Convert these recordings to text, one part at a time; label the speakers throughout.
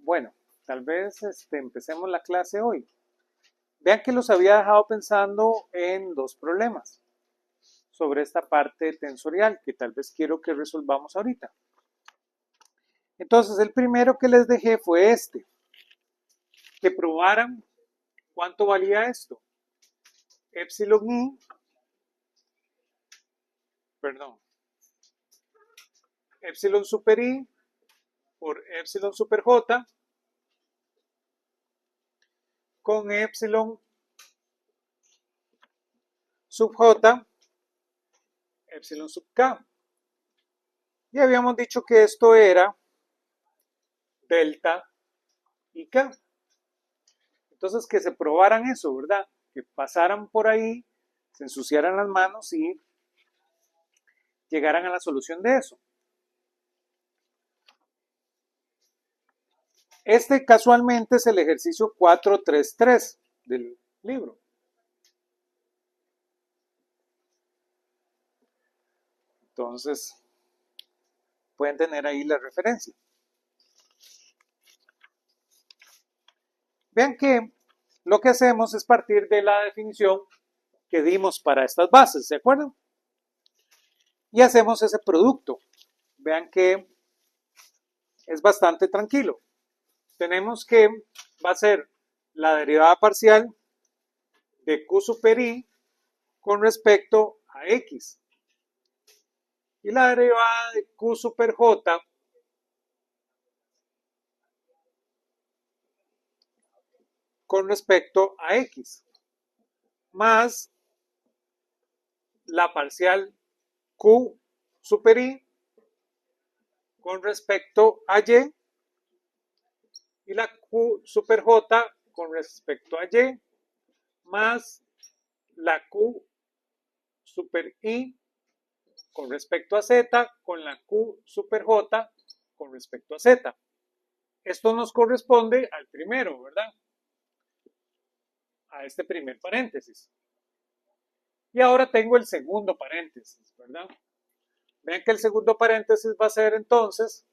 Speaker 1: Bueno, tal vez empecemos la clase hoy. Vean que los había dejado pensando en dos problemas sobre esta parte tensorial que tal vez quiero que resolvamos ahorita. Entonces, el primero que les dejé fue que probaran cuánto valía esto. Epsilon i, epsilon super i por epsilon super j con epsilon sub j, epsilon sub k. Y habíamos dicho que esto era delta y k. Entonces que se probaran eso, ¿verdad? Que pasaran por ahí, se ensuciaran las manos y llegaran a la solución de eso. Este casualmente es el ejercicio 433 del libro. Entonces, pueden tener ahí la referencia. Vean que lo que hacemos es partir de la definición que dimos para estas bases, ¿se acuerdan? Y hacemos ese producto. Vean que es bastante tranquilo. Tenemos que va a ser la derivada parcial de q super i con respecto a x. Y la derivada de q super j con respecto a x. Más la parcial q super i con respecto a y. Y la q super j con respecto a y. Más la q super i con respecto a z con la q super j con respecto a z. Esto nos corresponde al primero, ¿verdad? A este primer paréntesis. Y ahora tengo el segundo paréntesis, ¿verdad? Vean que el segundo paréntesis va a ser entonces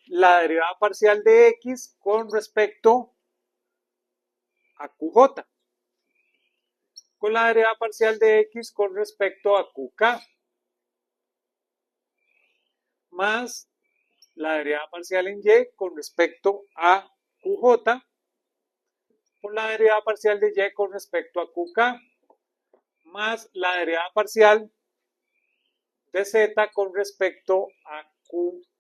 Speaker 1: la derivada parcial de x con respecto a qj. Con la derivada parcial de x con respecto a qk. Más la derivada parcial en y con respecto a qj. Por la derivada parcial de y con respecto a qk. Más la derivada parcial de z con respecto a qj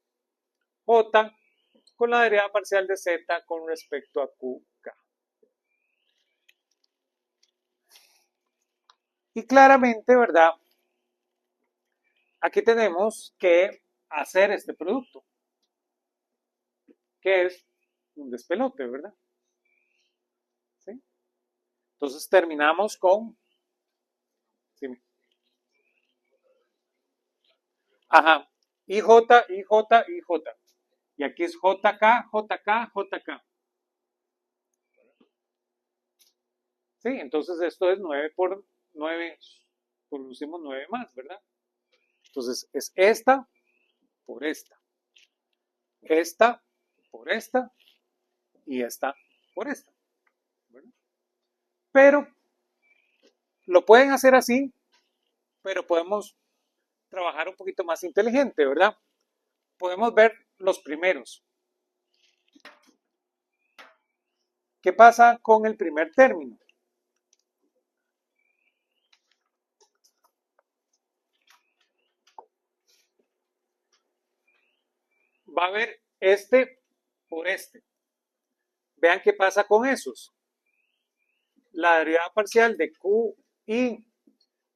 Speaker 1: con la derivada parcial de z con respecto a qk. Y claramente, ¿verdad? Aquí tenemos que hacer este producto, que es un despelote, ¿verdad? ¿Sí? Entonces terminamos con... ¿sí? Ajá, IJ, IJ, IJ. Y aquí es JK, JK, JK. ¿Sí? Entonces esto es 9 por 9, producimos 9 más, ¿verdad? Entonces es esta por esta por esta y esta por esta, ¿verdad? Pero lo pueden hacer así, pero podemos trabajar un poquito más inteligente, ¿verdad? Podemos ver los primeros. ¿Qué pasa con el primer término? Va a haber este por este. Vean qué pasa con esos. La derivada parcial de QI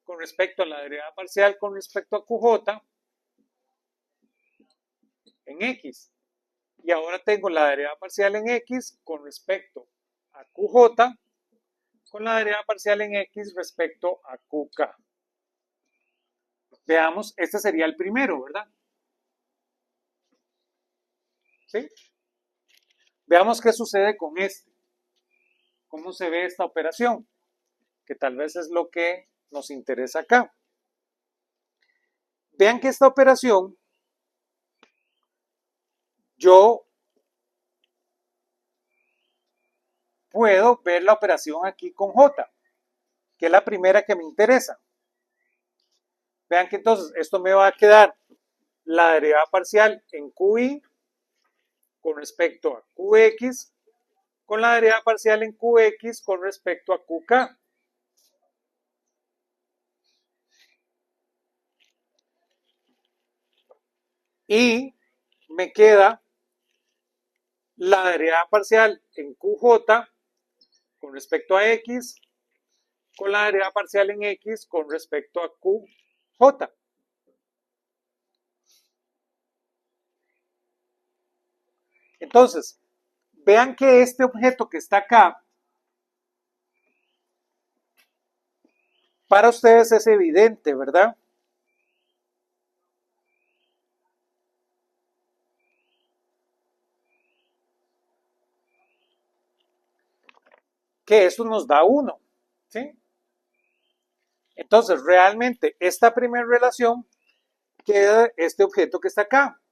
Speaker 1: con respecto a la derivada parcial con respecto a QJ en X. Y ahora tengo la derivada parcial en X con respecto a QJ con la derivada parcial en X respecto a QK. Veamos, este sería el primero, ¿verdad? ¿Sí? Veamos qué sucede con este. ¿Cómo se ve esta operación? Que tal vez es lo que nos interesa acá. Vean que esta operación yo puedo ver la operación aquí con J, que es la primera que me interesa. Vean que entonces esto me va a quedar la derivada parcial en QI con respecto a QX con la derivada parcial en QX con respecto a QK. Y me queda la derivada parcial en QJ con respecto a X con la derivada parcial en X con respecto a QJ. Entonces, vean que este objeto que está acá, para ustedes es evidente, ¿verdad? Que eso nos da 1, ¿sí? Entonces, realmente, esta primera relación queda este objeto que está acá.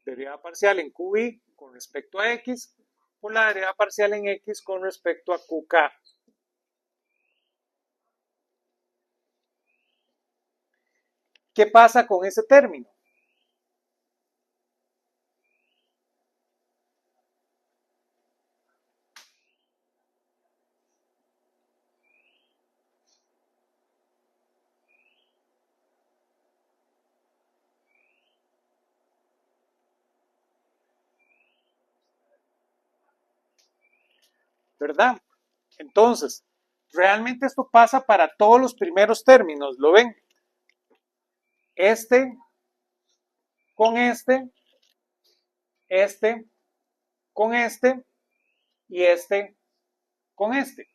Speaker 1: Derivada parcial en QI con respecto a X por la derivada parcial en X con respecto a QK. ¿Qué pasa con ese término? ¿Verdad? Entonces, realmente esto pasa para todos los primeros términos, ¿lo ven? Este con este con este y este con este.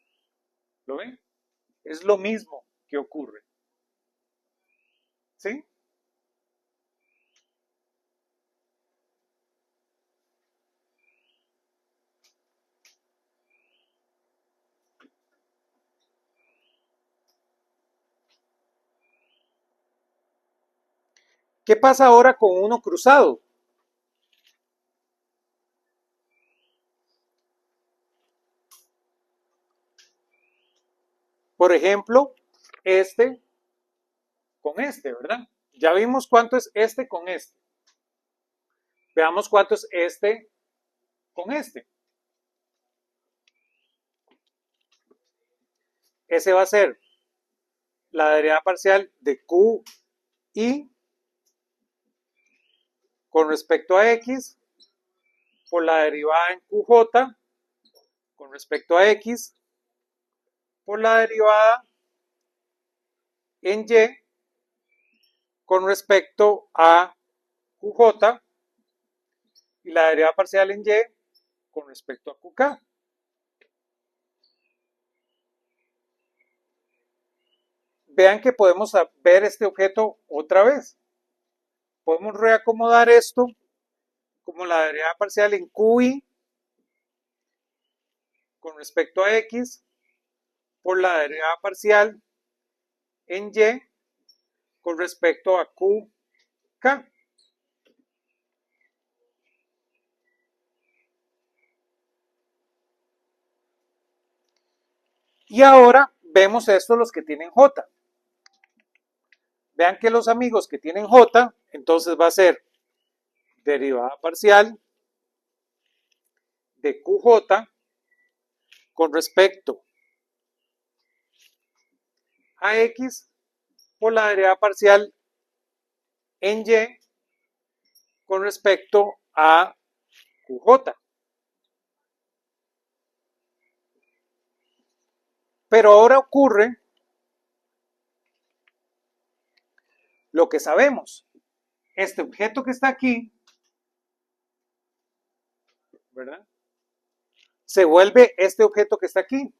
Speaker 1: ¿Lo ven? Es lo mismo que ocurre. ¿Sí? ¿Qué pasa ahora con uno cruzado? Por ejemplo, este con este, ¿verdad? Ya vimos cuánto es este con este. Veamos cuánto es este con este. Ese va a ser la derivada parcial de QI con respecto a X por la derivada en QJ con respecto a X por la derivada en Y con respecto a QJ y la derivada parcial en Y con respecto a QK. Vean que podemos ver este objeto otra vez. Podemos reacomodar esto como la derivada parcial en QI con respecto a X por la derivada parcial en Y con respecto a QK. Y ahora vemos esto los que tienen J. Vean que los amigos que tienen J, entonces va a ser derivada parcial de QJ con respecto a X por la derivada parcial en Y con respecto a QJ. Pero ahora ocurre lo que sabemos. Este objeto que está aquí, ¿verdad? Se vuelve este objeto que está aquí.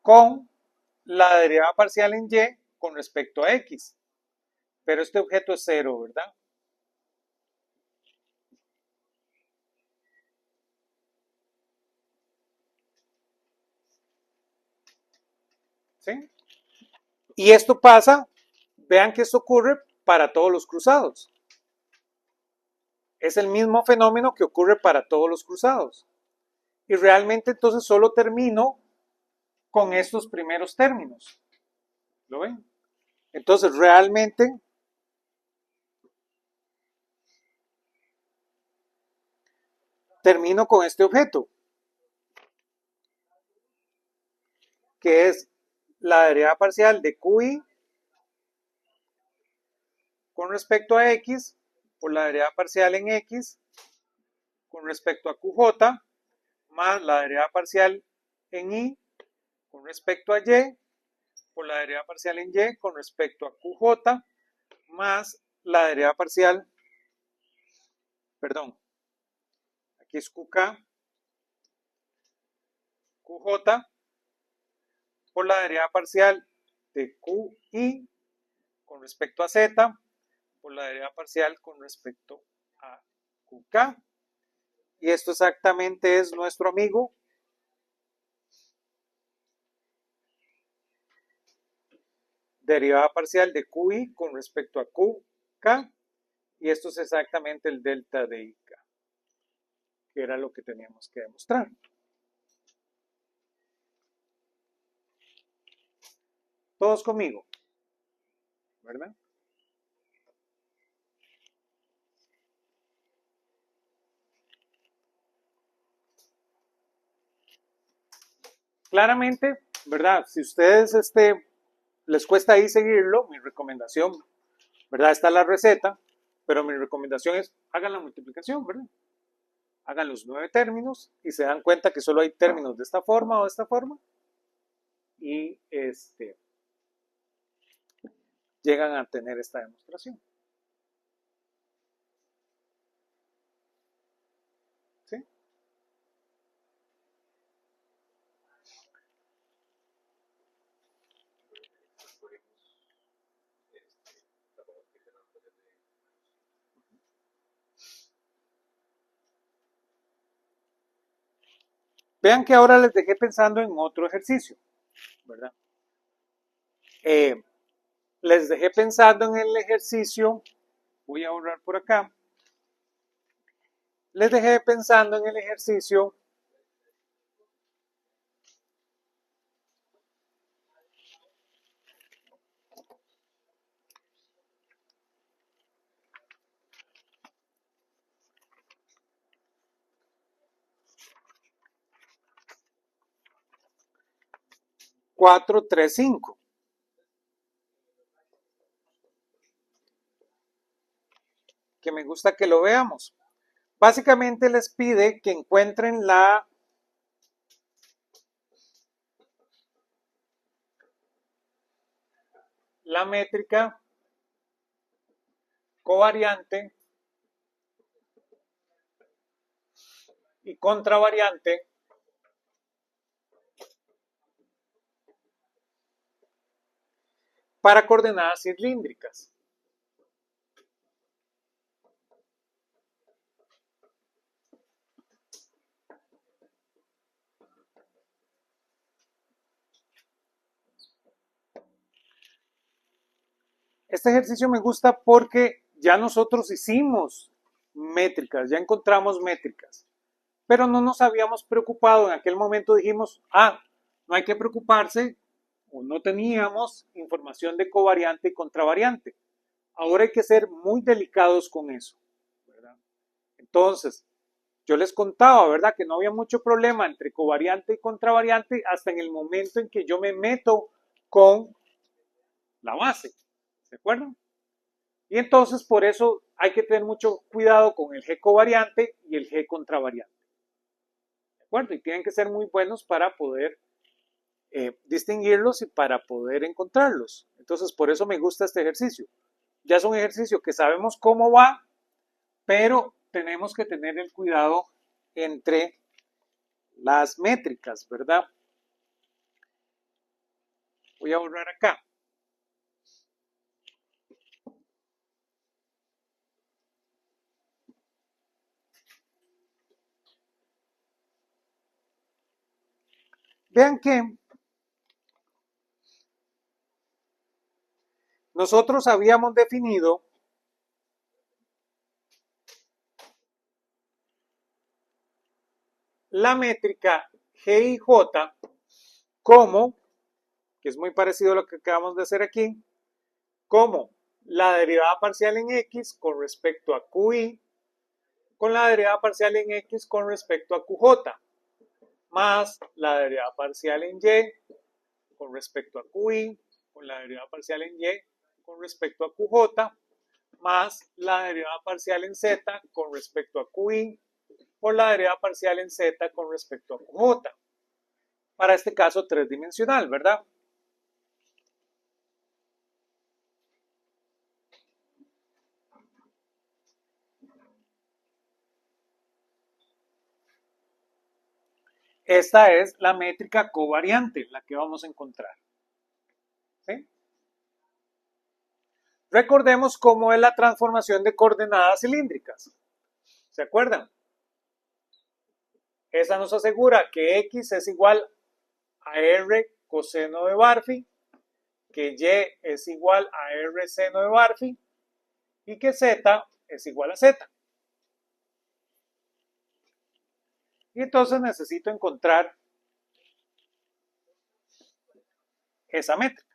Speaker 1: Con la derivada parcial en Y con respecto a X. Pero este objeto es 0, ¿verdad? ¿sí? Y esto pasa, vean que esto ocurre para todos los cruzados. Es el mismo fenómeno que ocurre para todos los cruzados. Y realmente entonces solo termino con estos primeros términos. ¿Lo ven? Entonces realmente termino con este objeto, que es la derivada parcial de QI con respecto a X por la derivada parcial en X con respecto a QJ más la derivada parcial en Y con respecto a Y por la derivada parcial en Y con respecto a QJ más la derivada parcial, perdón, aquí es QK, QJ por la derivada parcial de QI con respecto a Z por la derivada parcial con respecto a QK. Y esto exactamente es nuestro amigo derivada parcial de QI con respecto a QK. Y esto es exactamente el delta de IK, que era lo que teníamos que demostrar. Todos conmigo, ¿verdad? Claramente, ¿verdad? Si ustedes les cuesta ahí seguirlo, mi recomendación, ¿verdad? Está la receta, pero mi recomendación es hagan la multiplicación, ¿verdad? Hagan los 9 términos y se dan cuenta que solo hay términos de esta forma o de esta forma y llegan a tener esta demostración. ¿Sí? Vean que ahora les dejé pensando en otro ejercicio, ¿verdad? Les dejé pensando en el ejercicio, voy a borrar por acá, les dejé pensando en el ejercicio 4-3-5. Que me gusta que lo veamos. Básicamente les pide que encuentren la métrica covariante y contravariante para coordenadas cilíndricas. Este ejercicio me gusta porque ya nosotros hicimos métricas, ya encontramos métricas, pero no nos habíamos preocupado. En aquel momento dijimos, no hay que preocuparse, o no teníamos información de covariante y contravariante. Ahora hay que ser muy delicados con eso, ¿verdad? Entonces, yo les contaba, ¿verdad? Que no había mucho problema entre covariante y contravariante hasta en el momento en que yo me meto con la base, ¿se acuerdan? Y entonces por eso hay que tener mucho cuidado con el G covariante y el G contravariante, ¿de acuerdo? Y tienen que ser muy buenos para poder distinguirlos y para poder encontrarlos. Entonces por eso me gusta este ejercicio. Ya es un ejercicio que sabemos cómo va, pero tenemos que tener el cuidado entre las métricas, ¿verdad? Voy a borrar acá. Vean que nosotros habíamos definido la métrica G y J como, que es muy parecido a lo que acabamos de hacer aquí, como la derivada parcial en X con respecto a QI con la derivada parcial en X con respecto a QJ, más la derivada parcial en Y con respecto a QI, con la derivada parcial en Y con respecto a QJ, más la derivada parcial en Z con respecto a QI, por la derivada parcial en Z con respecto a QJ. Para este caso tridimensional, ¿verdad? Esta es la métrica covariante, la que vamos a encontrar. ¿Sí? Recordemos cómo es la transformación de coordenadas cilíndricas. ¿Se acuerdan? Esa nos asegura que X es igual a R coseno de Barphi, que Y es igual a R seno de Barphi y que Z es igual a Z. Y entonces necesito encontrar esa métrica.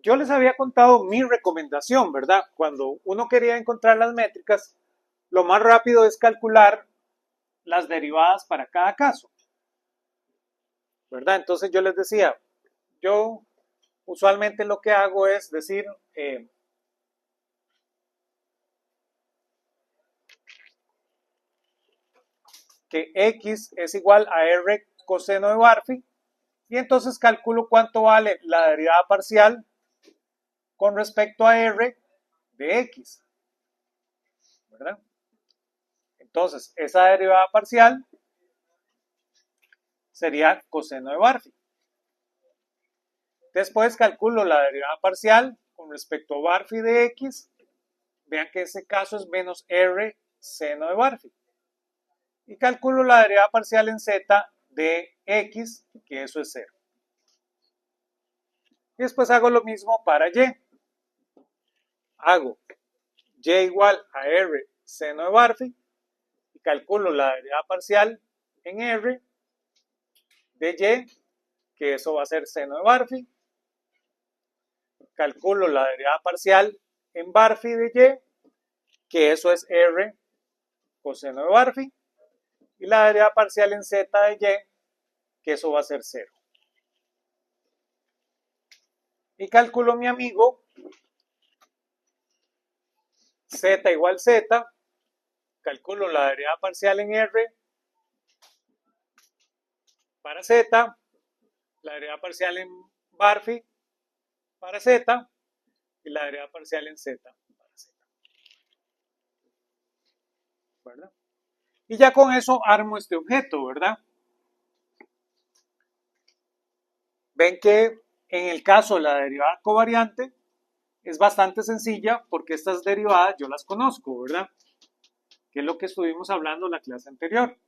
Speaker 1: Yo les había contado mi recomendación, ¿verdad? Cuando uno quería encontrar las métricas, lo más rápido es calcular las derivadas para cada caso, ¿verdad? Entonces yo les decía, yo usualmente lo que hago es decir, que X es igual a R coseno de Barphi y entonces calculo cuánto vale la derivada parcial con respecto a R de X, ¿verdad? Entonces, esa derivada parcial sería coseno de Barphi. Después calculo la derivada parcial con respecto a Barphi de X. Vean que ese caso es menos R seno de Barphi. Y calculo la derivada parcial en Z de X, que eso es 0. Y después hago lo mismo para Y. Hago Y igual a R seno de Barphi y calculo la derivada parcial en R de Y, que eso va a ser seno de Barphi. Calculo la derivada parcial en Barphi de Y, que eso es R coseno de Barphi. Y la derivada parcial en Z de Y, que eso va a ser 0. Y calculo mi amigo Z igual Z, calculo la derivada parcial en R para Z, la derivada parcial en Barphi para Z y la derivada parcial en Z para Z. ¿Verdad? Y ya con eso armo este objeto, ¿verdad? Ven que en el caso de la derivada covariante es bastante sencilla porque estas derivadas yo las conozco, ¿verdad? Que es lo que estuvimos hablando en la clase anterior.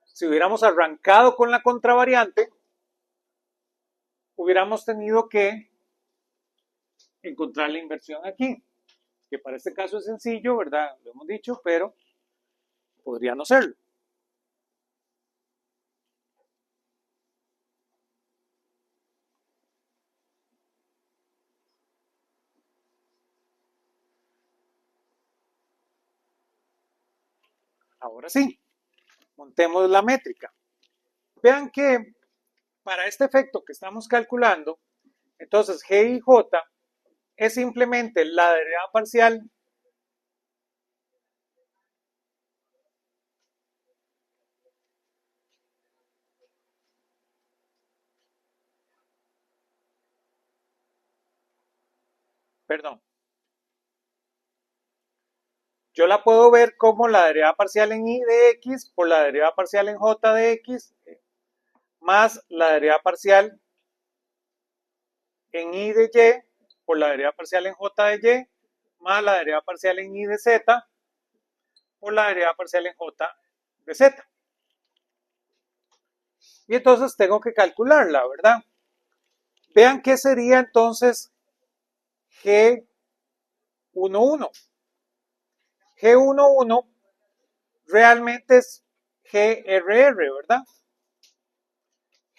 Speaker 1: Si hubiéramos arrancado con la contravariante, hubiéramos tenido que encontrar la inversión aquí, que para este caso es sencillo, ¿verdad? Lo hemos dicho, pero podría no serlo. Ahora sí, montemos la métrica. Vean que para este efecto que estamos calculando, entonces G y J es simplemente la derivada parcial perdón, yo la puedo ver como la derivada parcial en y de x por la derivada parcial en j de x más la derivada parcial en y de y por la derivada parcial en j de y más la derivada parcial en y de z por la derivada parcial en j de z. Y entonces tengo que calcularla, ¿verdad? Vean qué sería entonces G11. G11 realmente es GRR, ¿verdad?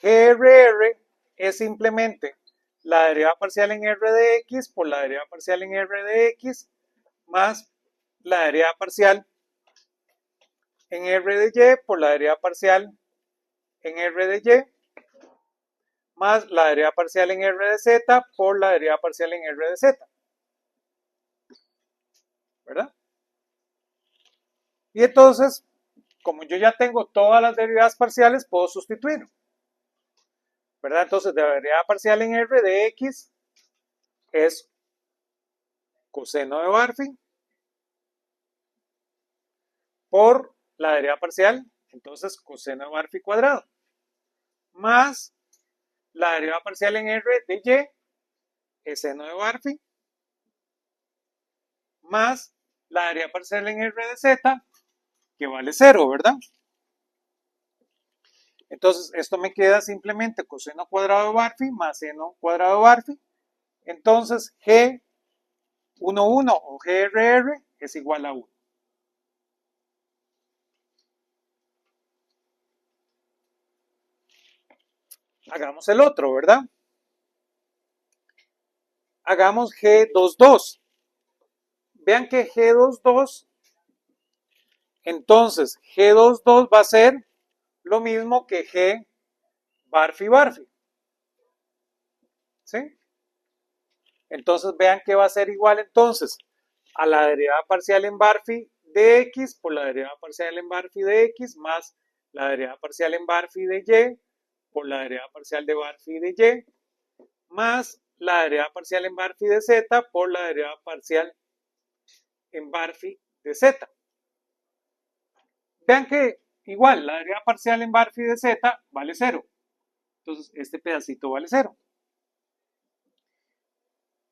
Speaker 1: GRR es simplemente la derivada parcial en R de X por la derivada parcial en R de X más la derivada parcial en R de Y por la derivada parcial en R de Y más la derivada parcial en R de Z por la derivada parcial en R de Z. ¿Verdad? Y entonces, como yo ya tengo todas las derivadas parciales, puedo sustituir. ¿Verdad? Entonces, la derivada parcial en R de X es coseno de Barphy por la derivada parcial, entonces coseno de Barphy cuadrado, más la derivada parcial en R de Y es seno de Barphy, más la derivada parcial en R de Z, que vale 0, ¿verdad? Entonces, esto me queda simplemente coseno cuadrado de Barphy más seno cuadrado de Barphy. Entonces, G11 o GRR es igual a 1. Hagamos el otro, ¿verdad? Hagamos G22. Vean que G22, entonces G22 va a ser lo mismo que G Barphy. ¿Sí? Entonces vean que va a ser igual entonces a la derivada parcial en Barphy de X por la derivada parcial en Barphy de X más la derivada parcial en Barphy de Y por la derivada parcial de Barphy de Y más la derivada parcial en Barphy de Z por la derivada parcial en Barphy de Z. Vean que igual la derivada parcial en Barphy de Z vale 0. Entonces este pedacito vale 0.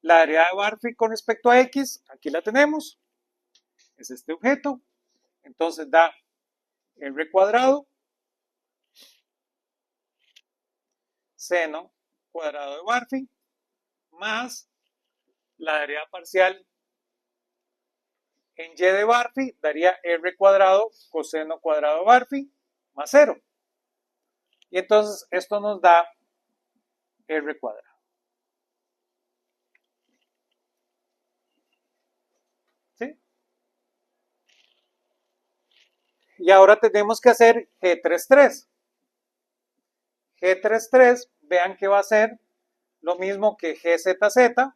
Speaker 1: La derivada de Barphy con respecto a X, aquí la tenemos. Es este objeto. Entonces da R cuadrado seno cuadrado de Barphy más la derivada parcial en Y de Barphy daría R cuadrado coseno cuadrado de Barphy más 0. Y entonces esto nos da R cuadrado. ¿Sí? Y ahora tenemos que hacer G33. G33, vean que va a ser lo mismo que GZZ.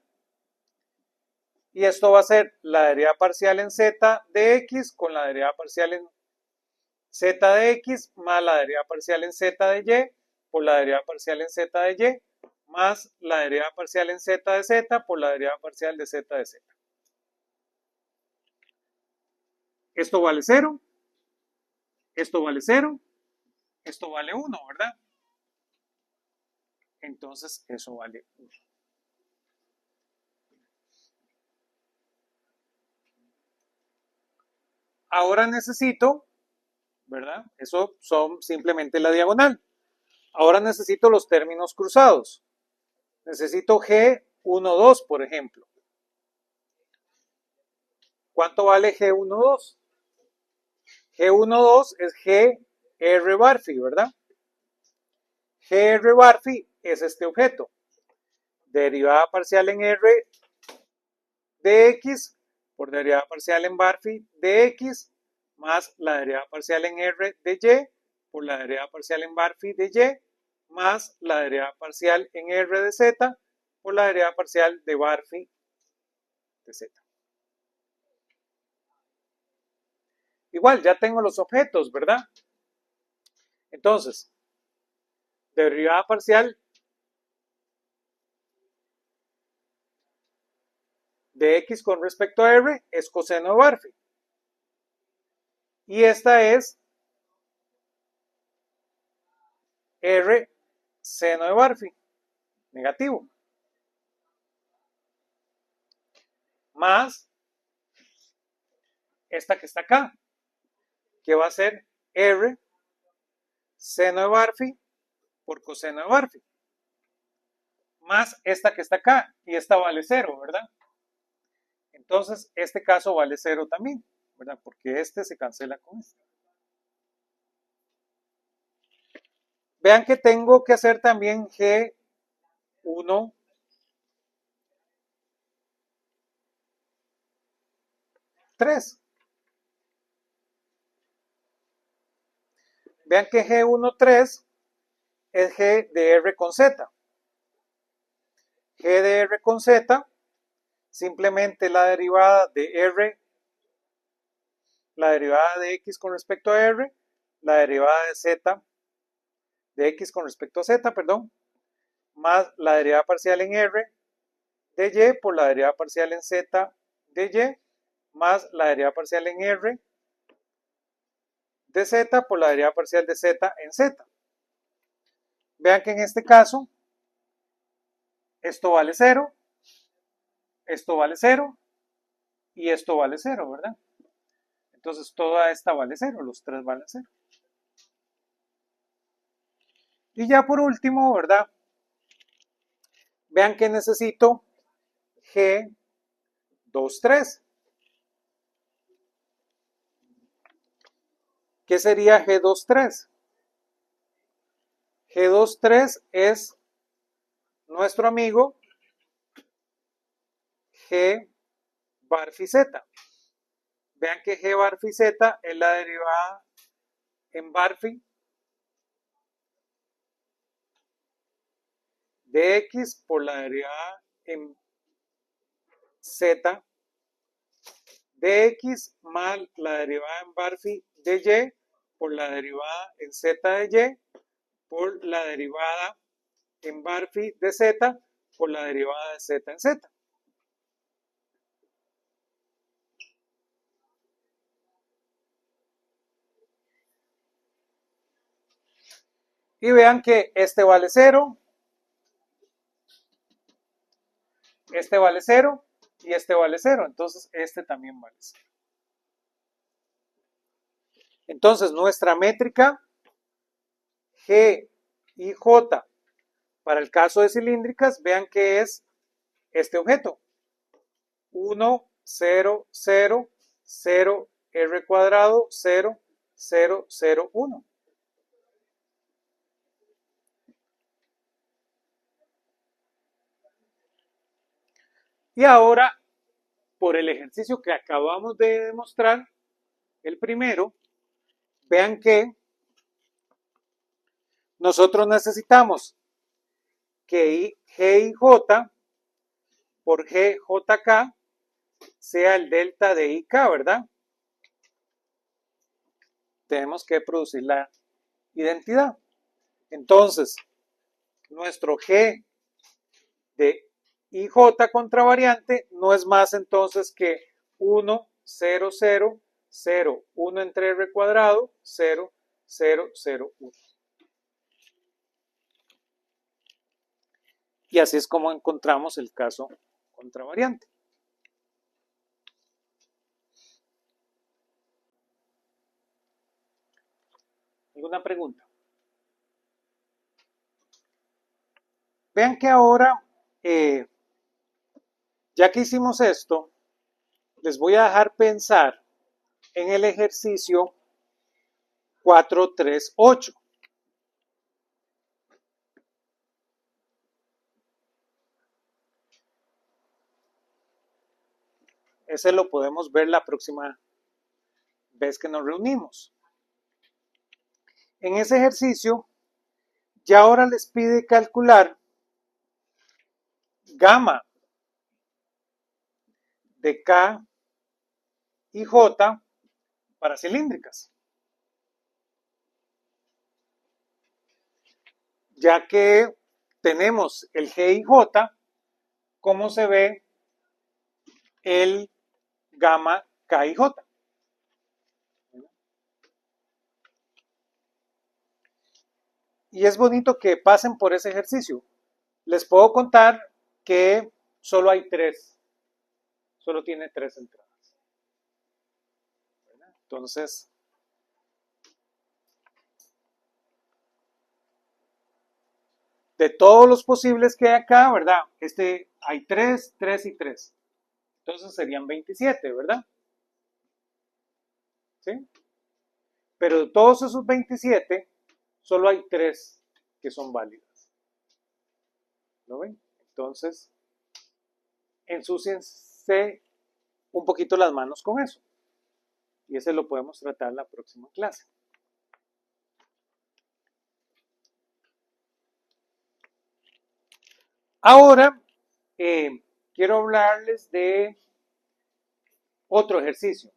Speaker 1: Y esto va a ser la derivada parcial en Z de X con la derivada parcial en Z de X más la derivada parcial en Z de Y por la derivada parcial en Z de Y más la derivada parcial en Z de Z por la derivada parcial de Z de Z. Esto vale 0, esto vale 0, esto vale 1, ¿verdad? Entonces eso vale 1. Ahora necesito, ¿verdad? Eso son simplemente la diagonal. Ahora necesito los términos cruzados. Necesito G12, por ejemplo. ¿Cuánto vale G12? G12 es GR Barphy, ¿verdad? GR Barphy es este objeto. Derivada parcial en R de X por derivada parcial en Barphy de X más la derivada parcial en R de Y por la derivada parcial en Barphy de Y más la derivada parcial en R de Z por la derivada parcial de Barphy de Z. Igual, ya tengo los objetos, ¿verdad? Entonces, derivada parcial de X con respecto a R es coseno de Barphy. Y esta es R seno de Barphy, negativo. Más esta que está acá, que va a ser R seno de Barphi por coseno de Barphi, más esta que está acá, y esta vale 0, ¿verdad? Entonces, este caso vale 0 también, ¿verdad? Porque este se cancela con este. Vean que tengo que hacer también G1, 3. Vean que G1, 3 es G de R con Z. G de R con Z, simplemente la derivada de R, la derivada de X con respecto a R, la derivada de Z, de X con respecto a Z, perdón, más la derivada parcial en R de Y por la derivada parcial en Z de Y, más la derivada parcial en R de Z por la derivada parcial de Z en Z. Vean que en este caso, esto vale 0, esto vale 0 y esto vale 0, ¿verdad? Entonces toda esta vale 0, los tres valen 0. Y ya por último, ¿verdad? Vean que necesito G23. ¿Qué sería G23? G23 es nuestro amigo G bar phi z. Vean que G bar phi z es la derivada en bar phi de X por la derivada en Z de X más la derivada en bar phi de Y por la derivada en Z de Y por la derivada en bar phi de Z por la derivada de Z en Z. Y vean que este vale 0, este vale 0 y este vale 0. Entonces este también vale 0. Entonces nuestra métrica G y J para el caso de cilíndricas, vean que es este objeto. 1, 0, 0, 0, R cuadrado, 0, 0, 0, 1. Y ahora, por el ejercicio que acabamos de demostrar, el primero, vean que nosotros necesitamos que G y J por GJK sea el delta de IK, ¿verdad? Tenemos que producir la identidad. Entonces, nuestro G de IJ contravariante no es más entonces que 1, 0, 0, 0, 1 entre R cuadrado, 0, 0, 0, 1. Y así es como encontramos el caso contravariante. ¿Alguna pregunta? Vean que ahora, ya que hicimos esto, les voy a dejar pensar en el ejercicio 438. Ese lo podemos ver la próxima vez que nos reunimos. En ese ejercicio, ya ahora les pide calcular gamma de K y J para cilíndricas. Ya que tenemos el G y J, ¿cómo se ve el gamma K y J? Y es bonito que pasen por ese ejercicio. Les puedo contar que solo hay 3. Solo tiene 3 entradas. Entonces, de todos los posibles que hay acá, ¿verdad? Hay 3, 3 y 3. Entonces serían 27, ¿verdad? ¿Sí? Pero de todos esos 27, solo hay 3 que son válidas. ¿Lo ven? Entonces, ensúciense un poquito las manos con eso. Y ese lo podemos tratar en la próxima clase. Ahora, quiero hablarles de otro ejercicio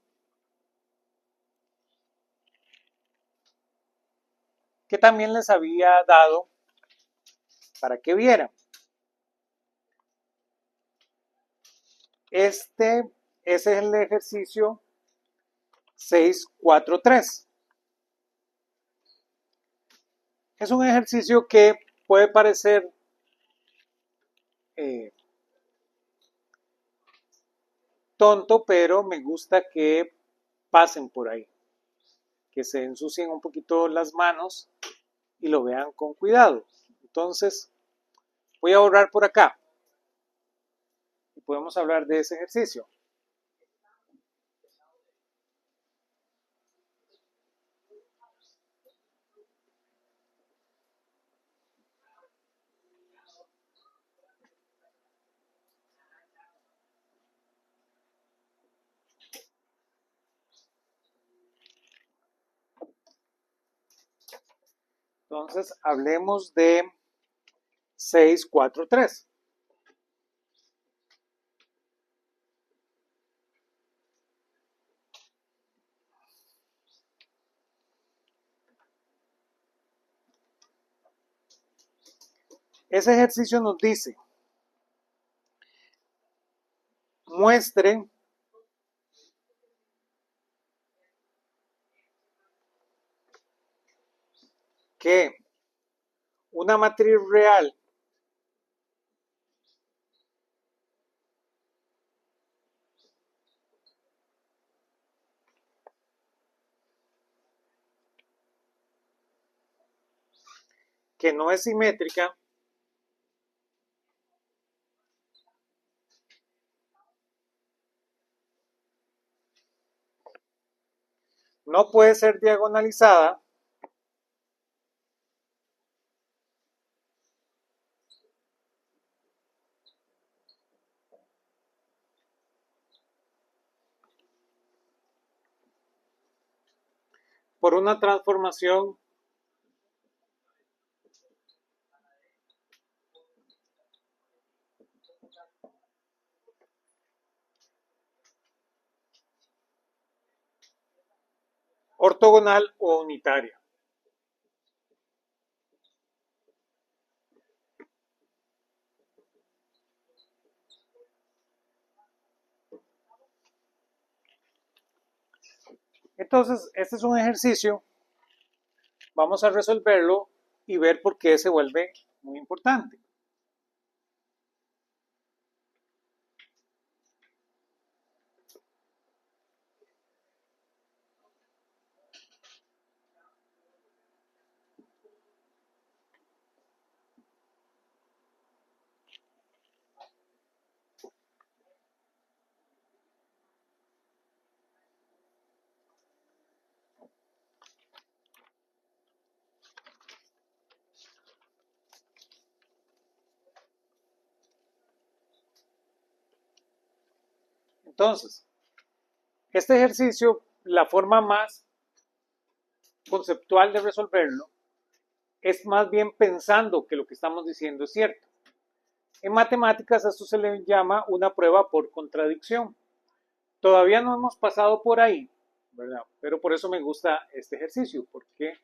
Speaker 1: que también les había dado para que vieran. Ese es el ejercicio 643. Es un ejercicio que puede parecer tonto, pero me gusta que pasen por ahí, que se ensucien un poquito las manos y lo vean con cuidado. Entonces, voy a borrar por acá y podemos hablar de ese ejercicio. Entonces, hablemos de 643. Ese ejercicio nos dice, muestre que una matriz real que no es simétrica no puede ser diagonalizada por una transformación ortogonal o unitaria. Entonces, este es un ejercicio, vamos a resolverlo y ver por qué se vuelve muy importante. Entonces, este ejercicio, la forma más conceptual de resolverlo es más bien pensando que lo que estamos diciendo es cierto. En matemáticas esto se le llama una prueba por contradicción. Todavía no hemos pasado por ahí, ¿verdad? Pero por eso me gusta este ejercicio, porque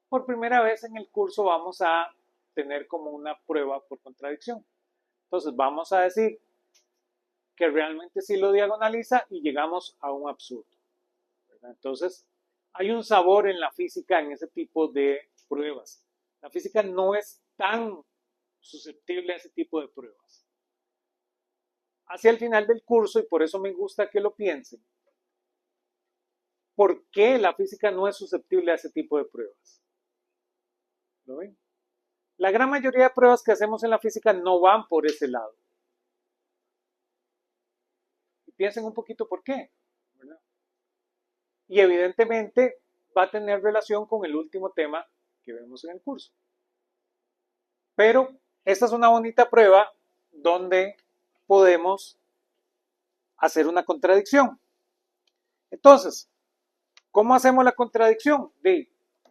Speaker 1: por primera vez en el curso vamos a tener como una prueba por contradicción. Entonces vamos a decir que realmente sí lo diagonaliza y llegamos a un absurdo, ¿verdad? Entonces hay un sabor en la física en ese tipo de pruebas. La física no es tan susceptible a ese tipo de pruebas. Hacia el final del curso, y por eso me gusta que lo piensen, ¿por qué la física no es susceptible a ese tipo de pruebas? ¿Lo ven? La gran mayoría de pruebas que hacemos en la física no van por ese lado. Y piensen un poquito por qué, ¿verdad? Y evidentemente va a tener relación con el último tema que vemos en el curso. Pero esta es una bonita prueba donde podemos hacer una contradicción. Entonces, ¿cómo hacemos la contradicción?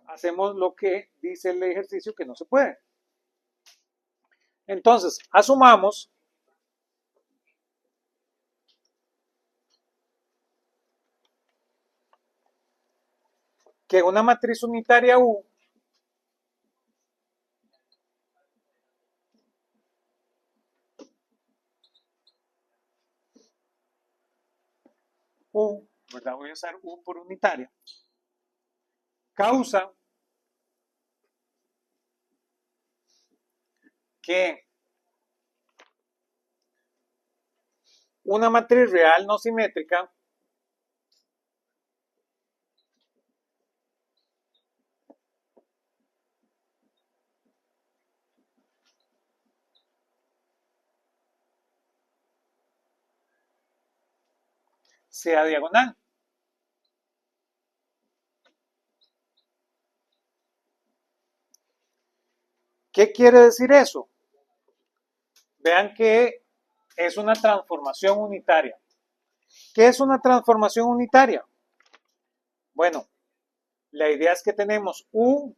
Speaker 1: Hacemos lo que dice el ejercicio que no se puede. Entonces, asumamos que una matriz unitaria U ¿verdad? Voy a usar U por unitaria, causa que una matriz real no simétrica sea diagonal. ¿Qué quiere decir eso? Vean que es una transformación unitaria. ¿Qué es una transformación unitaria? Bueno, la idea es que tenemos U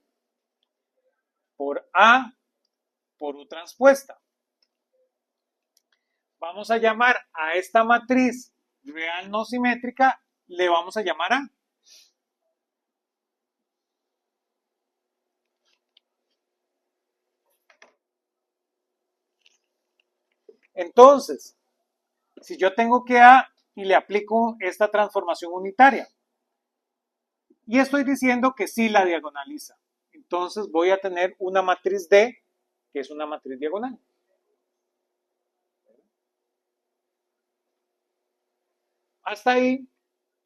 Speaker 1: por A por U transpuesta. Vamos a llamar a esta matriz real no simétrica, le vamos a llamar A. Entonces, si yo tengo que A y le aplico esta transformación unitaria, y estoy diciendo que sí la diagonaliza, entonces voy a tener una matriz D, que es una matriz diagonal. Hasta ahí,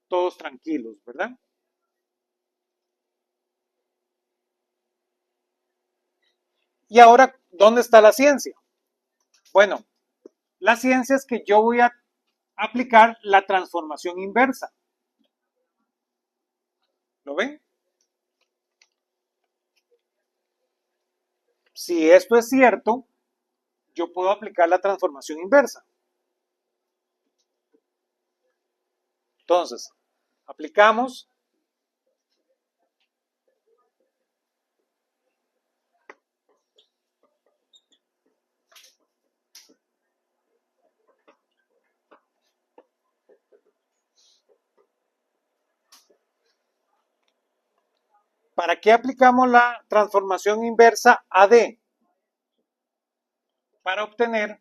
Speaker 1: todos tranquilos, ¿verdad? Y ahora, ¿dónde está la ciencia? Bueno, la ciencia es que yo voy a aplicar la transformación inversa. ¿Lo ven? Si esto es cierto, yo puedo aplicar la transformación inversa. Entonces, aplicamos ¿para qué aplicamos la transformación inversa a D? Para obtener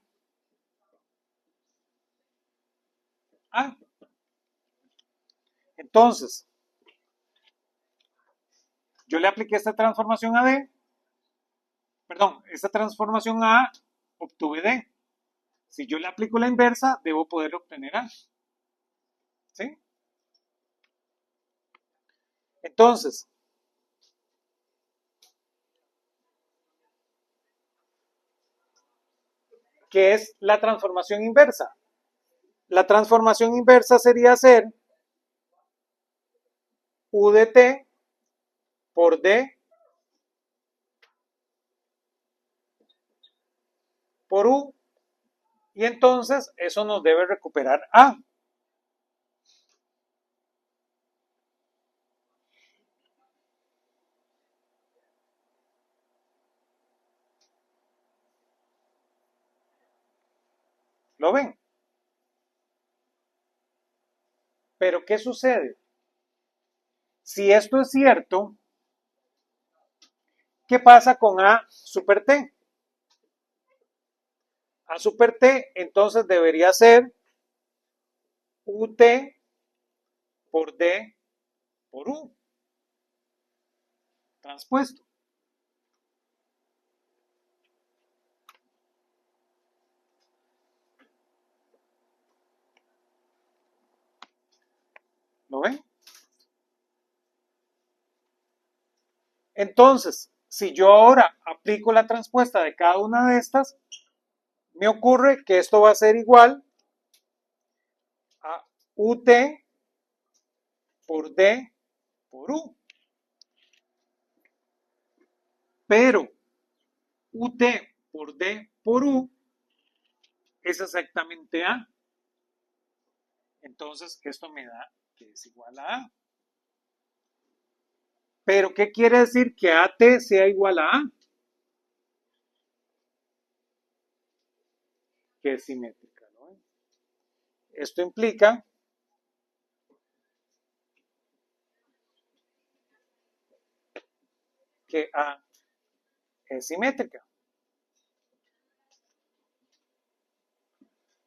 Speaker 1: A. Entonces, yo le apliqué esta transformación a D, perdón, esta transformación a A, obtuve D. Si yo le aplico la inversa, debo poder obtener A. ¿Sí? Entonces, ¿qué es la transformación inversa? La transformación inversa sería hacer U de T por D por U, y entonces eso nos debe recuperar A. ¿Lo ven? Pero ¿qué sucede? Si esto es cierto, ¿qué pasa con A super T? A super T entonces debería ser UT por D por U transpuesto. ¿Lo ven? Entonces, si yo ahora aplico la transpuesta de cada una de estas, me ocurre que esto va a ser igual a UT por D por U. Pero UT por D por U es exactamente A. Entonces esto me da que es igual a A. Pero ¿qué quiere decir que AT sea igual a A? Que es simétrica, ¿no? Esto implica que A es simétrica.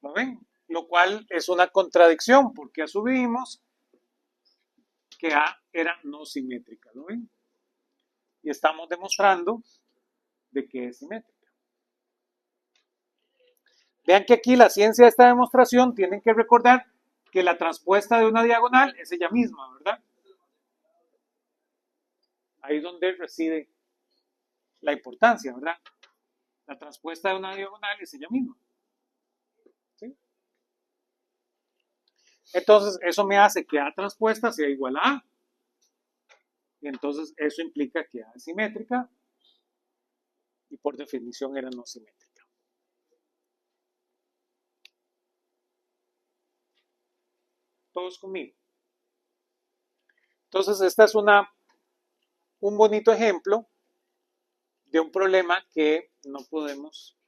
Speaker 1: ¿Lo ven? Lo cual es una contradicción porque asumimos que A era no simétrica, ¿lo ven? Y estamos demostrando de que es simétrica. Vean que aquí la ciencia de esta demostración tienen que recordar que la transpuesta de una diagonal es ella misma, ¿verdad? Ahí es donde reside la importancia, ¿verdad? La transpuesta de una diagonal es ella misma. ¿Sí? Entonces, eso me hace que A transpuesta sea igual a A. Y entonces eso implica que A es simétrica y por definición era no simétrica. Todos conmigo. Entonces, esta es un bonito ejemplo de un problema que no podemos,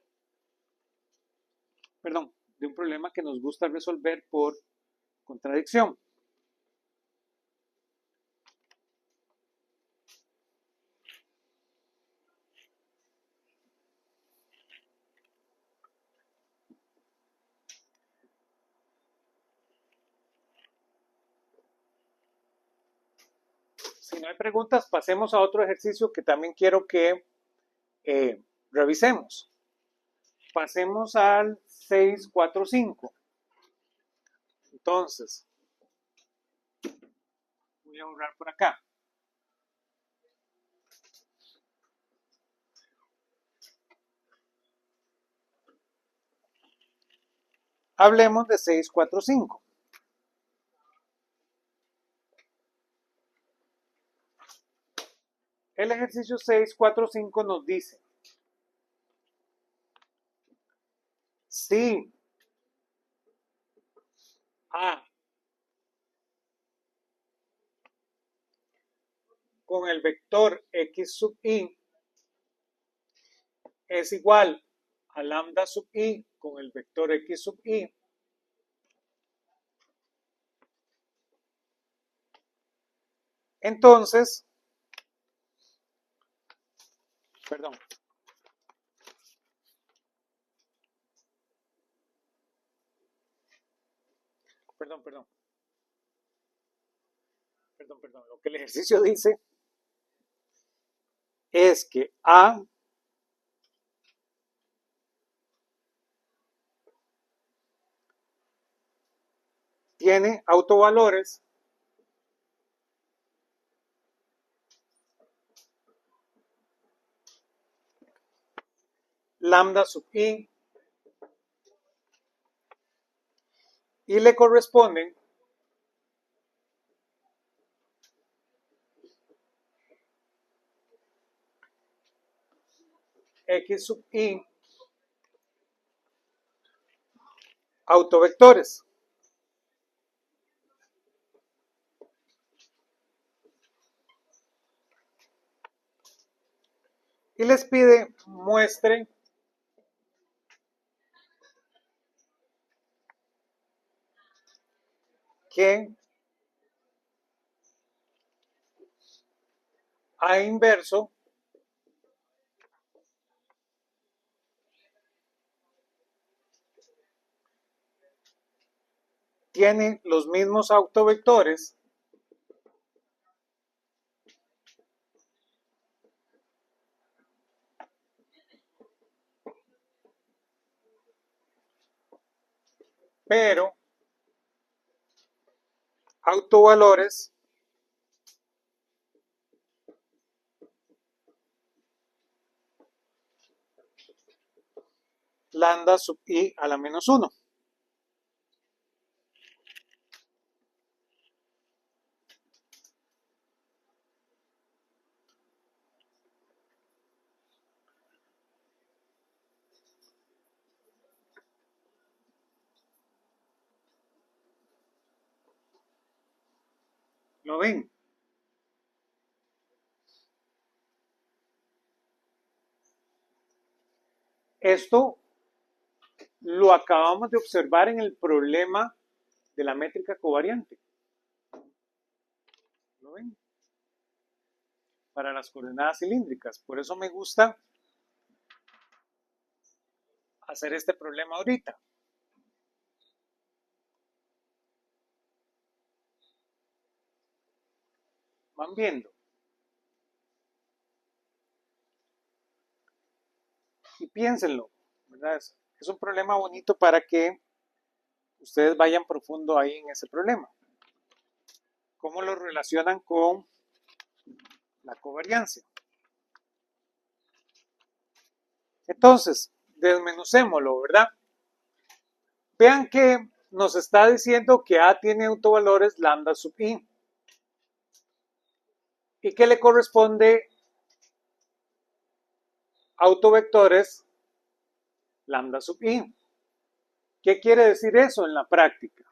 Speaker 1: perdón, de un problema que nos gusta resolver por contradicción. Si no hay preguntas, pasemos a otro ejercicio que también quiero que revisemos. Pasemos al 645. Entonces, voy a borrar por acá. Hablemos de 645. El ejercicio 645 nos dice, si A con el vector x sub i es igual a lambda sub i con el vector x sub i, entonces, perdón, lo que el ejercicio dice es que A tiene autovalores lambda sub i y le corresponden x sub i autovectores. Y les pide muestren que A inverso tiene los mismos autovectores pero autovalores lambda sub i a la menos 1. ¿Lo ven? Esto lo acabamos de observar en el problema de la métrica covariante. ¿Lo ven? Para las coordenadas cilíndricas. Por eso me gusta hacer este problema ahorita. Van viendo. Y piénsenlo, ¿verdad? Es un problema bonito para que ustedes vayan profundo ahí en ese problema. ¿Cómo lo relacionan con la covariancia? Entonces, desmenucémoslo, ¿verdad? Vean que nos está diciendo que A tiene autovalores lambda sub i y que le corresponde autovectores lambda sub i. ¿Qué quiere decir eso en la práctica?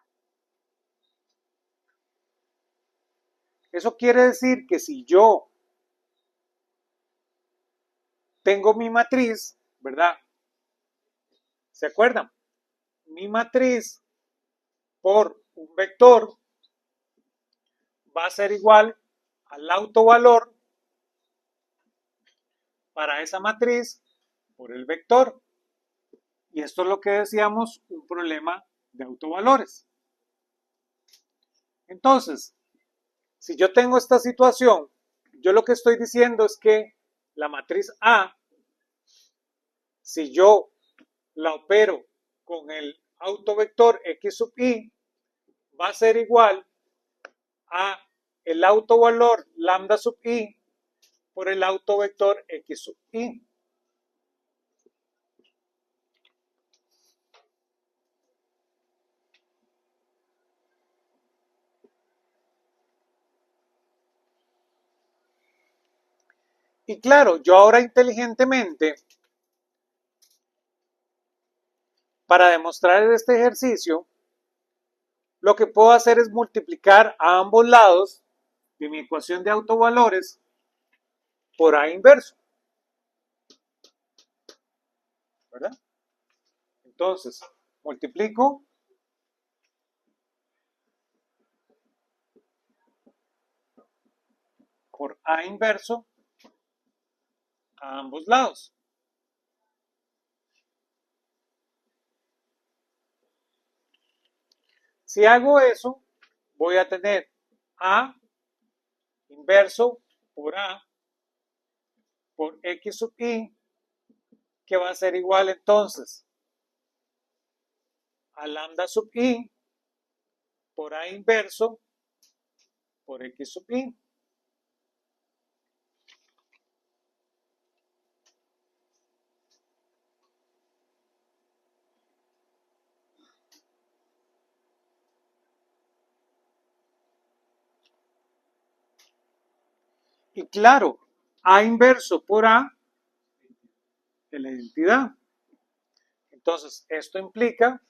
Speaker 1: Eso quiere decir que si yo tengo mi matriz, ¿verdad? ¿Se acuerdan? Mi matriz por un vector va a ser igual al autovalor para esa matriz por el vector. Y esto es lo que decíamos, un problema de autovalores. Entonces, si yo tengo esta situación, yo lo que estoy diciendo es que la matriz A, si yo la opero con el autovector x sub i, va a ser igual a el autovalor lambda sub i por el autovector x sub i. Y claro, yo ahora inteligentemente, para demostrar este ejercicio, lo que puedo hacer es multiplicar a ambos lados de mi ecuación de autovalores por A inverso, ¿verdad? Entonces, multiplico por A inverso a ambos lados. Si hago eso, voy a tener A inverso por A por X sub I, que va a ser igual entonces a lambda sub I por A inverso por X sub I. Y claro, A inverso por A es la identidad. Entonces, esto implica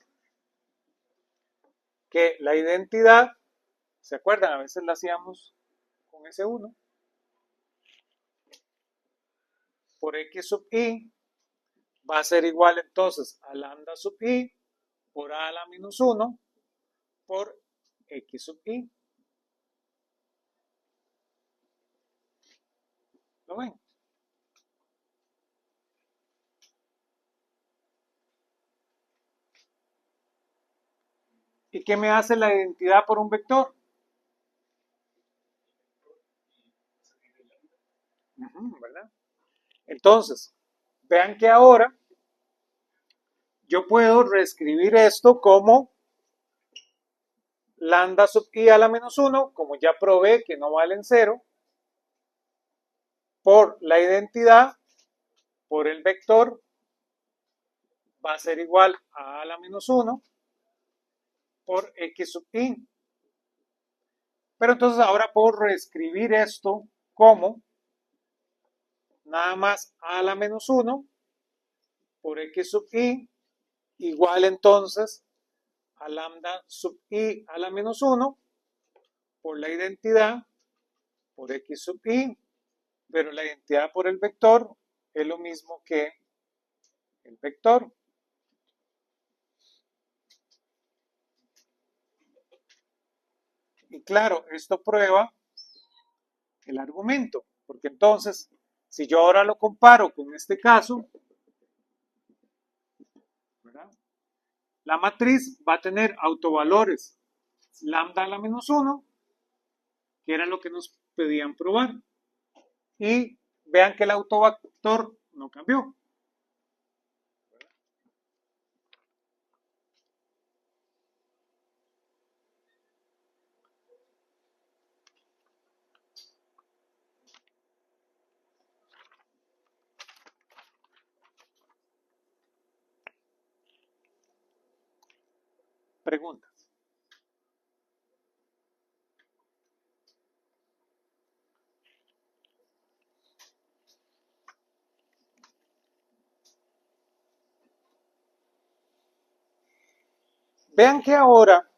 Speaker 1: que la identidad, ¿se acuerdan? A veces la hacíamos con ese 1 por X sub I va a ser igual entonces a lambda sub I por A a la menos 1 por X sub I. ¿Lo ven? ¿Y qué me hace la identidad por un vector? ¿Verdad? Entonces, vean que ahora yo puedo reescribir esto como lambda sub i a la menos 1, como ya probé que no valen 0, por la identidad, por el vector va a ser igual a la menos 1 por x sub i. Pero entonces ahora puedo reescribir esto como nada más a la menos 1 por x sub i igual entonces a lambda sub i a la menos 1 por la identidad por x sub i, pero la identidad por el vector es lo mismo que el vector. Y claro, esto prueba el argumento, porque entonces, si yo ahora lo comparo con este caso, ¿verdad? La matriz va a tener autovalores lambda a la menos 1, que era lo que nos pedían probar. Y vean que el autovector no cambió. Preguntas. Vean que ahora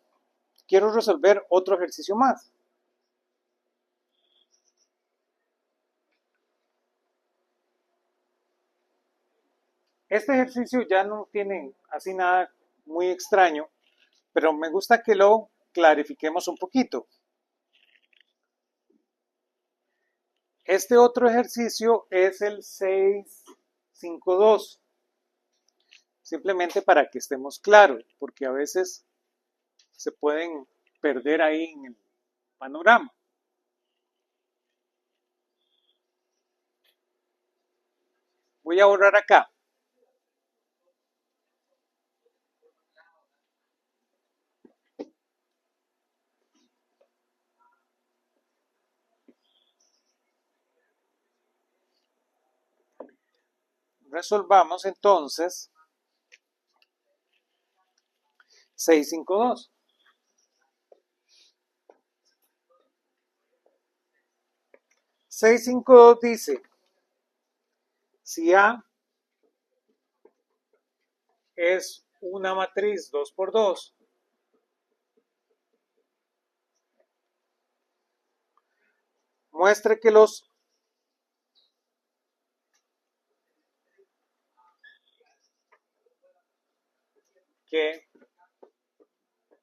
Speaker 1: quiero resolver otro ejercicio más. Este ejercicio ya no tiene así nada muy extraño, pero me gusta que lo clarifiquemos un poquito. Este otro ejercicio es el 652. Simplemente para que estemos claros, porque a veces se pueden perder ahí en el panorama. Voy a borrar acá. Resolvamos entonces 652. 652 dice, si A es una matriz 2 por 2, muestre que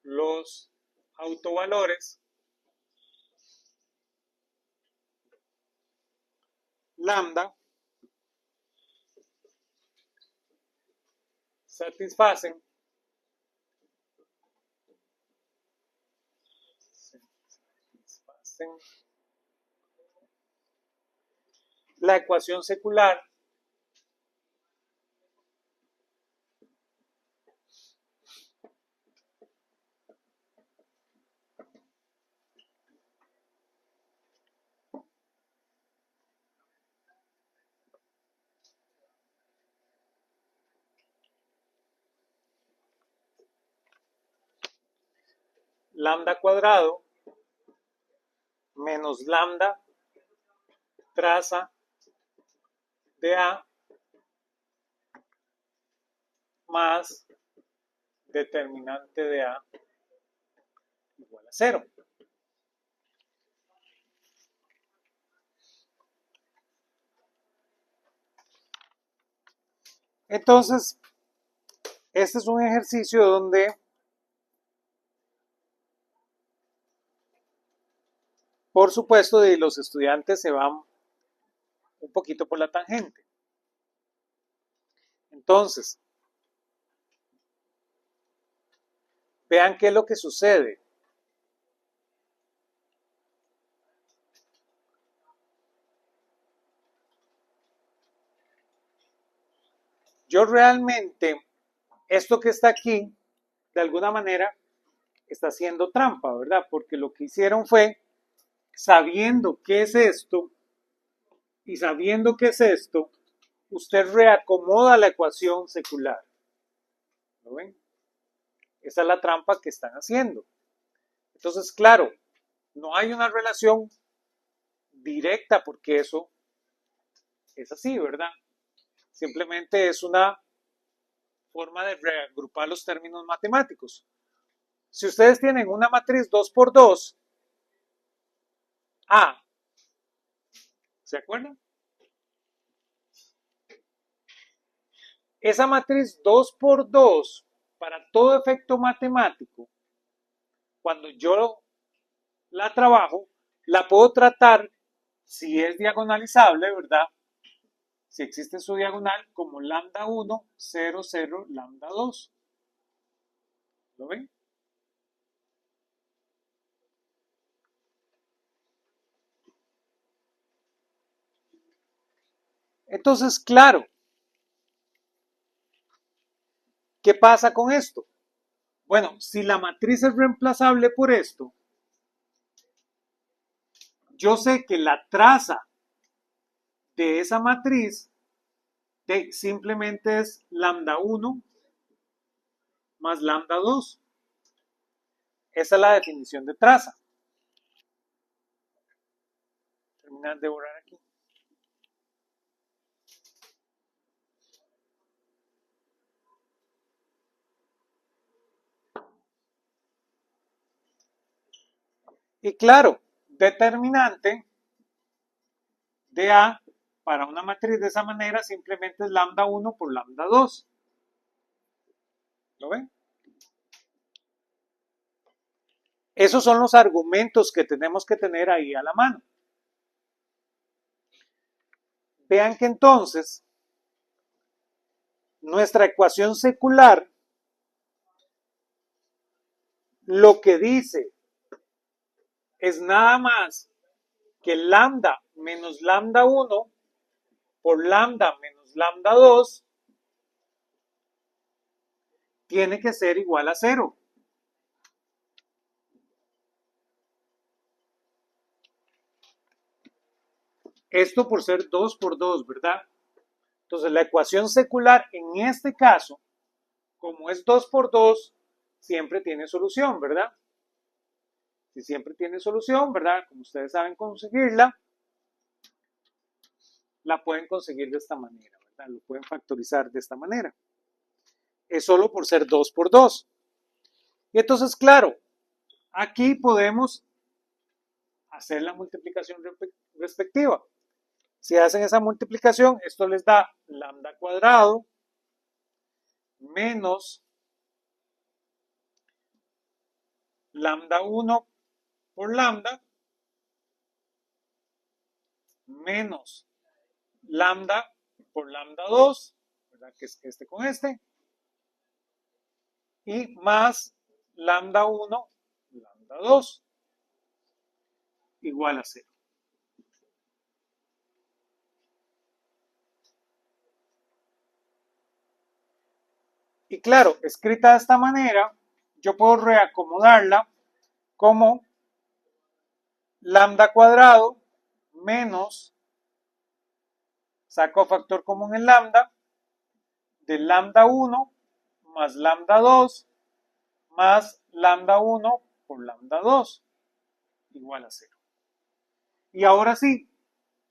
Speaker 1: los autovalores lambda satisfacen la ecuación secular lambda cuadrado menos lambda traza de A más determinante de A igual a 0. Entonces, este es un ejercicio donde por supuesto los estudiantes se van un poquito por la tangente. Entonces, vean qué es lo que sucede. Yo realmente, esto que está aquí, de alguna manera, está haciendo trampa, ¿verdad? Porque lo que hicieron fue, sabiendo qué es esto, y sabiendo qué es esto, usted reacomoda la ecuación secular. ¿Lo ven? Esa es la trampa que están haciendo. Entonces, claro, no hay una relación directa porque eso es así, ¿verdad? Simplemente es una forma de reagrupar los términos matemáticos. Si ustedes tienen una matriz 2 por 2, A, ¿se acuerdan? Esa matriz 2 por 2, para todo efecto matemático, cuando yo la trabajo, la puedo tratar, si es diagonalizable, ¿verdad? Si existe su diagonal, como lambda 1, 0, 0, lambda 2. ¿Lo ven? Entonces, claro, ¿qué pasa con esto? Bueno, si la matriz es reemplazable por esto, yo sé que la traza de esa matriz simplemente es lambda 1 más lambda 2. Esa es la definición de traza. Terminar de borrar aquí. Y claro, determinante de A para una matriz de esa manera simplemente es lambda 1 por lambda 2. ¿Lo ven? Esos son los argumentos que tenemos que tener ahí a la mano. Vean que entonces nuestra ecuación secular lo que dice es nada más que lambda menos lambda 1 por lambda menos lambda 2 tiene que ser igual a 0. Esto por ser 2 por 2, ¿verdad? Entonces la ecuación secular en este caso, como es 2 por 2, siempre tiene solución, ¿verdad? Si siempre tiene solución, ¿verdad? Como ustedes saben conseguirla, la pueden conseguir de esta manera, ¿verdad? Lo pueden factorizar de esta manera. Es solo por ser 2 por 2. Y entonces, claro, aquí podemos hacer la multiplicación respectiva. Si hacen esa multiplicación, esto les da lambda cuadrado menos lambda 1 por lambda menos lambda por lambda 2, ¿verdad? Que es este con este, y más lambda 1, lambda 2, igual a 0. Y claro, escrita de esta manera, yo puedo reacomodarla como lambda cuadrado menos, saco factor común en lambda, de lambda 1 más lambda 2 más lambda 1 por lambda 2 igual a 0. Y ahora sí,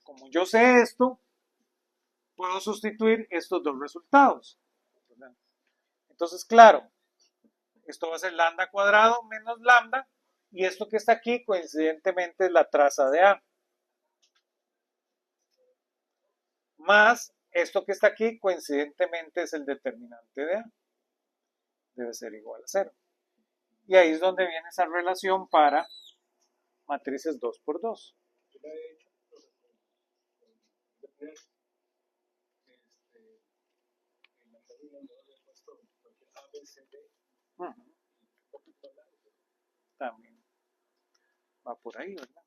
Speaker 1: como yo sé esto, puedo sustituir estos dos resultados. Entonces, claro, esto va a ser lambda cuadrado menos lambda, y esto que está aquí coincidentemente es la traza de A. Más esto que está aquí coincidentemente es el determinante de A. Debe ser igual a 0. Y ahí es donde viene esa relación para matrices 2 por 2. También va por ahí, ¿verdad?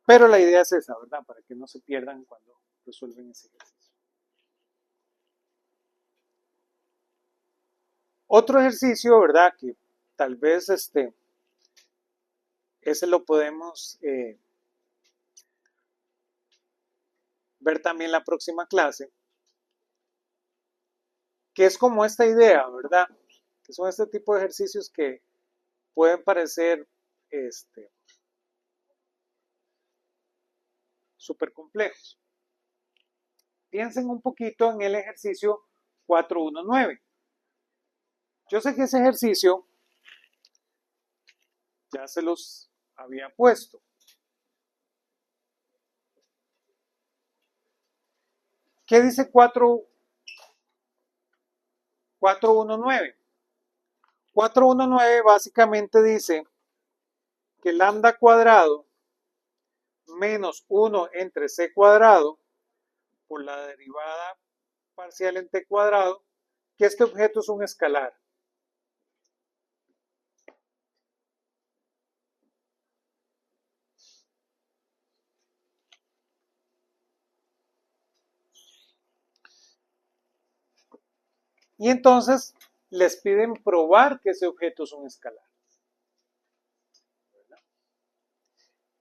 Speaker 1: Pero la idea es esa, ¿verdad? Para que no se pierdan cuando resuelven ese ejercicio. Otro ejercicio, ¿verdad? Que tal vez ese lo podemos ver también la próxima clase, que es como esta idea, ¿verdad? Que son este tipo de ejercicios que pueden parecer súper complejos. Piensen un poquito en el ejercicio 419. Yo sé que ese ejercicio ya se los había puesto. ¿Qué dice 419? 419 básicamente dice que lambda cuadrado menos 1 entre c cuadrado por la derivada parcial en t cuadrado, que este objeto es un escalar. Y entonces les piden probar que ese objeto es un escalar.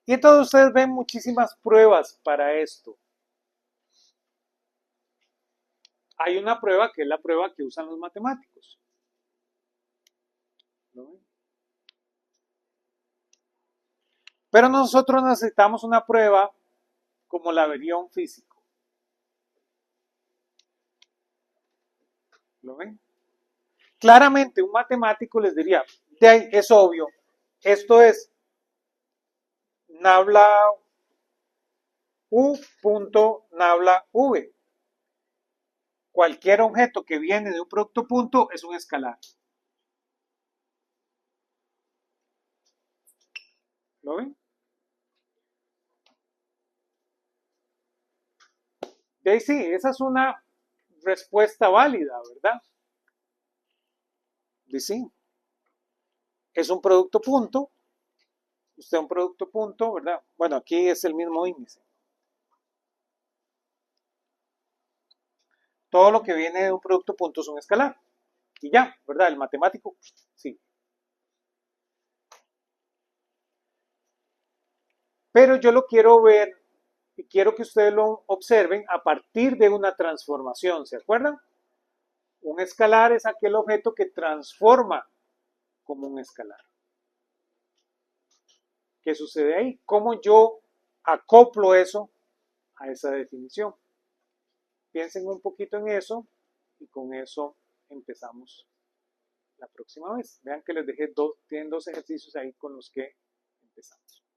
Speaker 1: Y entonces ustedes ven muchísimas pruebas para esto. Hay una prueba que es la prueba que usan los matemáticos. ¿No? Pero nosotros necesitamos una prueba como la vería un físico. ¿Lo ven? Claramente un matemático les diría, de ahí es obvio, esto es nabla u punto nabla v. Cualquier objeto que viene de un producto punto es un escalar. ¿Lo ven? De ahí sí, esa es una respuesta válida, ¿verdad? De sí. Es un producto punto. Usted un producto punto, ¿verdad? Bueno, aquí es el mismo índice. Todo lo que viene de un producto punto es un escalar. Y ya, ¿verdad? El matemático, sí. Pero yo lo quiero ver y quiero que ustedes lo observen a partir de una transformación, ¿se acuerdan? Un escalar es aquel objeto que transforma como un escalar. ¿Qué sucede ahí? ¿Cómo yo acoplo eso a esa definición? Piensen un poquito en eso y con eso empezamos la próxima vez. Vean que les dejé tienen dos ejercicios ahí con los que empezamos.